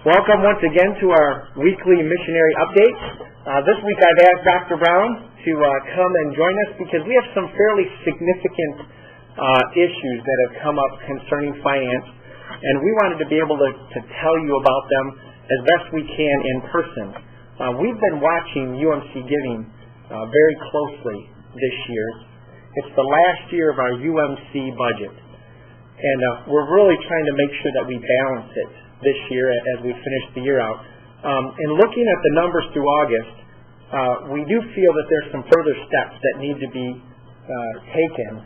Welcome once again to our weekly missionary update. This week I've asked Dr. Brown to come and join us because we have some fairly significant issues that have come up concerning finance, and we wanted to be able to tell you about them as best we can in person. We've been watching UMC Giving very closely this year. It's the last year of our UMC budget, and we're really trying to make sure that we balance it this year as we finish the year out. And looking at the numbers through August, we do feel that there's some further steps that need to be taken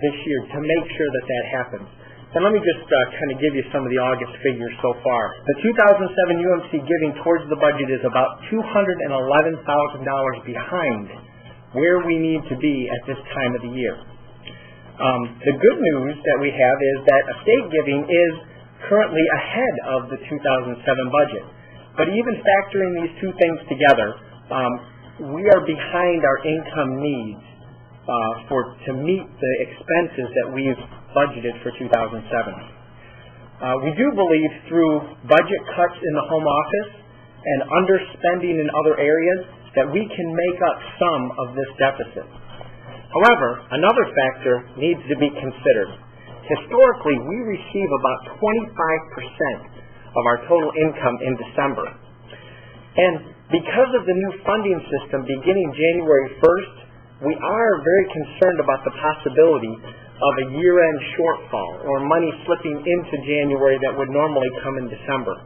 this year to make sure that that happens. And let me just kind of give you some of the August figures so far. The 2007 UMC giving towards the budget is about $211,000 behind where we need to be at this time of the year. The good news that we have is that estate giving is currently ahead of the 2007 budget. But even factoring these two things together, we are behind our income needs to meet the expenses that we've budgeted for 2007. We do believe through budget cuts in the home office and underspending in other areas that we can make up some of this deficit. However, another factor needs to be considered. Historically, we receive about 25% of our total income in December. And because of the new funding system beginning January 1st, we are very concerned about the possibility of a year-end shortfall or money slipping into January that would normally come in December.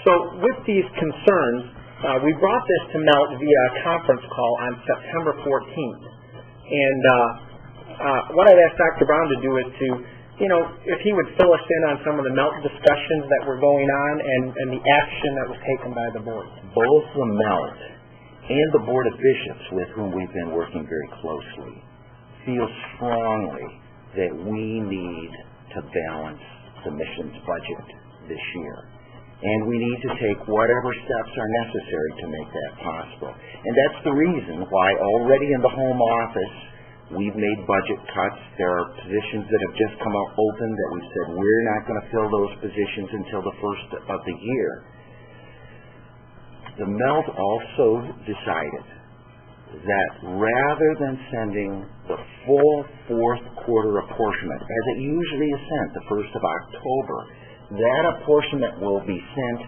So with these concerns, we brought this to Melt via a conference call on September 14th. And what I'd asked Dr. Brown to do is to, if he would fill us in on some of the MELT discussions that were going on and the action that was taken by the board. Both the MELT and the Board of Bishops, with whom we've been working very closely, feel strongly that we need to balance the missions budget this year. And we need to take whatever steps are necessary to make that possible. And that's the reason why already in the home office we've made budget cuts. There are positions that have just come out open that we've said we're not going to fill those positions until the first of the year. The MELT also decided that rather than sending the full fourth quarter apportionment, as it usually is sent the 1st of October, that apportionment will be sent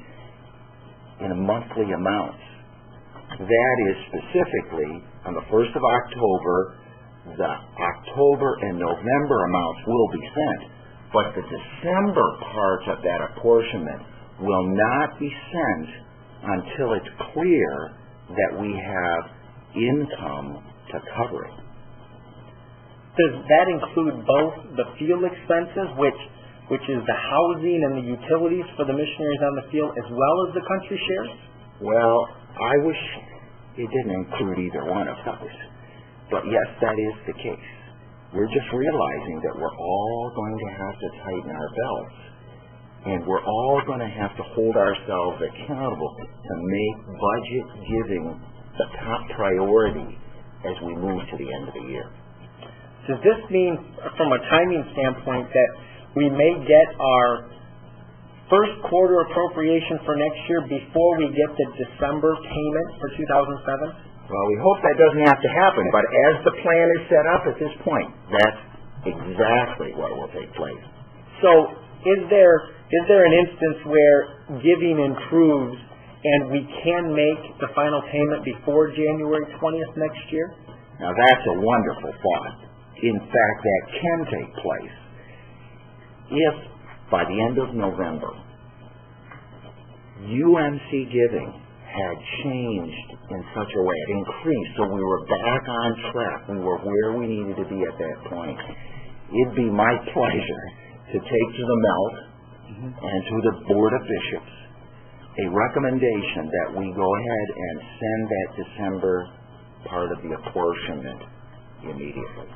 in monthly amounts. That is specifically on the 1st of October, the October and November amounts will be sent, but the December part of that apportionment will not be sent until it's clear that we have income to cover it. Does that include both the field expenses, which is the housing and the utilities for the missionaries on the field, as well as the country shares? Well, I wish it didn't include either one of those. But yes, that is the case. We're just realizing that we're all going to have to tighten our belts, and we're all going to have to hold ourselves accountable to make budget giving the top priority as we move to the end of the year. Does this mean, from a timing standpoint, that we may get our first quarter appropriation for next year before we get the December payment for 2007? Well, we hope that doesn't have to happen, but as the plan is set up at this point, that's exactly what will take place. So is there an instance where giving improves and we can make the final payment before January 20th next year? Now that's a wonderful thought. In fact, that can take place if by the end of November UMC giving had changed in such a way, it increased, so we were back on track, we were where we needed to be at that point. It'd be my pleasure to take to the MELT and to the Board of Bishops a recommendation that we go ahead and send that December part of the apportionment immediately.